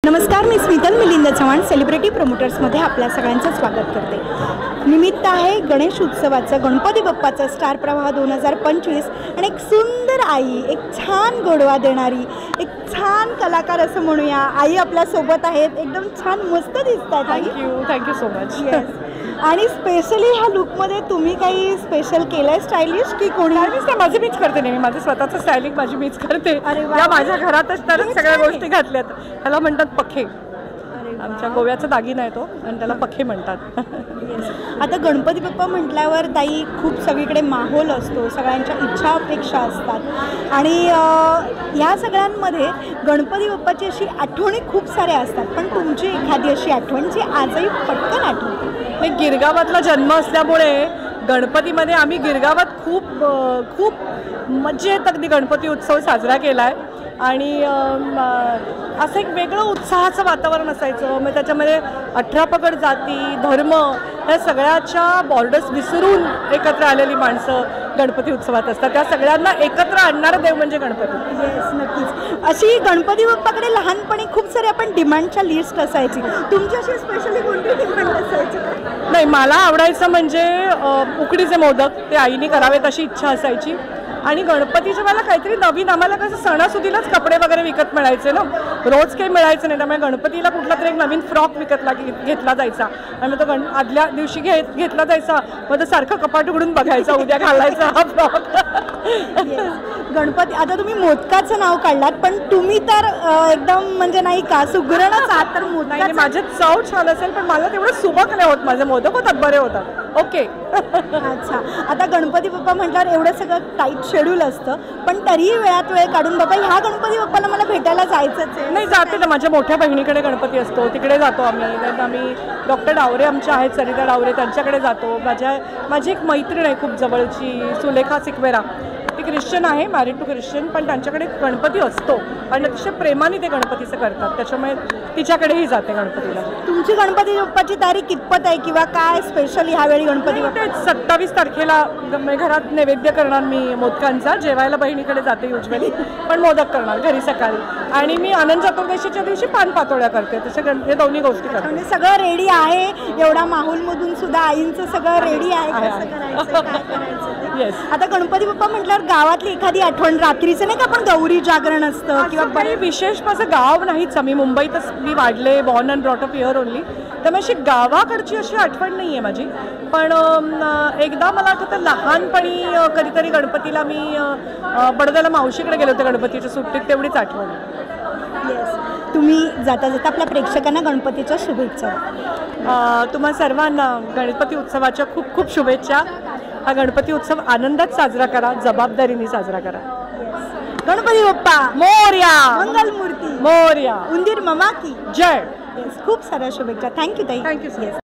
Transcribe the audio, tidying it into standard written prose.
नमस्कार, मी स्मितल मिलिंद चव्हाण सेलिब्रिटी प्रमोटर्समध्ये आपल्या सगळ्यांचं स्वागत करते। निमित्त आहे गणेश उत्सवाचं, गणपती बाप्पाचा स्टार प्रवाह 2025 आणि एक सुंदर आई, एक छान गोडवा देणारी, एक छान कलाकार असं म्हणूया, आई आपल्या सोबत आहेत। एकदम छान मस्त दिसतात। Thank you so much. आणि स्पेशली ह्या लुकमध्ये तुम्ही काही स्पेशल केलंय स्टायलिश की कोणी? माझं मीच करते नेहमी, माझं स्वतःचं स्टायलिंग माझी मीच करते। या माझ्या घरातच तर सगळ्या गोष्टी घातल्यात। ह्याला म्हणतात पखे, आमच्या गोव्याचा दागिना आहे तो आणि त्याला पखे म्हणतात। आता गणपती बाप्पा म्हटल्यावर ताई खूप सगळीकडे माहोल असतो, सगळ्यांच्या इच्छा अपेक्षा असतात आणि ह्या सगळ्यांमध्ये गणपती बाप्पाची अशी आठवणी खूप साऱ्या असतात, पण तुमची एखादी अशी आठवण जी आजही पटकन आठवते? नाही, गिरगावातला जन्म असल्यामुळे गणपतीमध्ये आम्ही गिरगावात खूप मजेत अगदी गणपती उत्सव साजरा केला आहे आणि असं एक वेगळं उत्साहाचं वातावरण असायचं। मग त्याच्यामध्ये 18 पगड जाती धर्म ह्या सगळ्याच्या बॉर्डर्स विसरून एकत्र आलेली माणसं गणपती उत्सवात असतात। त्या सगळ्यांना एकत्र आणणारा देव म्हणजे गणपती। येस, नक्कीच। अशी गणपती बाप्पाकडे लहानपणी खूप सारे आपण डिमांडच्या लिस्ट असायची, तुमची अशी स्पेशली कोणती डिमांड असायची? नाही, मला आवडायचं म्हणजे उकडीचे मोदक, ते आईने करावेत अशी इच्छा असायची। आणि गणपतीच्या वेळेला काहीतरी नवीन, आम्हाला कसं सणासुदीलाच कपडे वगैरे विकत मिळायचे ना, रोज काही मिळायचं नाही। त्यामुळे गणपतीला कुठला तरी एक नवीन फ्रॉक घेतला जायचा आणि मग तो आदल्या दिवशी घेतला जायचा। मग तो सारखं कपाट उघडून बघायचा, उद्या घालायचा हा फ्रॉक। गणपती, आता तुम्ही मोदकाचं नाव काढलात, पण तुम्ही तर एकदम म्हणजे नाही का सुगरणच आहात, तर मोदक माझे चव छान असेल पण मला तेवढं सुबक नाही होत। माझे मोदक होतात, बरे होतात, ओके। अच्छा, आता गणपती बाप्पा म्हटल्यावर एवढं सगळं टाईट शेड्यूल असतं, पण तरीही वेळात वेळ काढून बाबा ह्या गणपती बाप्पाला मला भेटायला जायचंच आहे? नाही, जाते ना, माझ्या मोठ्या बहिणीकडे गणपती असतो, तिकडे जातो आम्ही। डॉक्टर डावरे आमच्या आहेत, सरिता डावरे, त्यांच्याकडे जातो। माझी एक मैत्रीण आहे खूप जवळची, सुलेखा सिकवेरा, ती ख्रिश्चन आहे, मॅरिड टू ख्रिश्चन, पण त्यांच्याकडे गणपती असतो आणि अतिशय प्रेमाने ते गणपतीचं करतात, त्याच्यामुळे तिच्याकडेही जाते गणपतीला। तुमची गणपती बाप्पाची तारीख कितपत आहे किंवा काय स्पेशली ह्यावेळी गणपती बाप्पा? 27 तारखेला घरात नैवेद्य करणार मी मोदकांचा, जेवायला बहिणीकडे जाते युजली, पण मोदक करणार घरी सकाळी। आणि मी अनंत चतुर्दशीच्या दिवशी पान पातोळ्या करते, तसे हे दोन्ही गोष्टी करते। म्हणजे सगळं रेडी आहे, एवढा माहोलमधून सुद्धा आईंचं सगळं रेडी आहे, कसं करायचं, काय करायचं? आता गणपती बाप्पा म्हटल्यावर गावातली एखादी आठवण, रात्रीचं नाही का आपण गौरी जागरण असतं किंवा काही विशेष माझं गाव नाहीच, आम्ही मुंबईतच मी वाढले, born and brought up here only, त्यामुळे अशी गावाकडची अशी आठवण नाही आहे माझी। पण एकदा मला आठवतं लहानपणी कधीतरी गणपतीला मी बडोद्याला मावशीकडे गेले होते गणपतीच्या सुट्टीत, तेवढीच आठवण। येस, तुम्ही जाता जाता आपल्या प्रेक्षकांना गणपतीच्या शुभेच्छा। तुम्हा सर्वांना गणपती उत्सवाच्या खूप खूप शुभेच्छा। हा गणपती उत्सव आनंदात साजरा करा, जबाबदारीने साजरा करा। गणपती बाप्पा मोरया, मंगलमूर्ती मोरया, उंदीर मामा की जय। खूप साऱ्या शुभेच्छा। थँक्यू ताई। थँक्यू।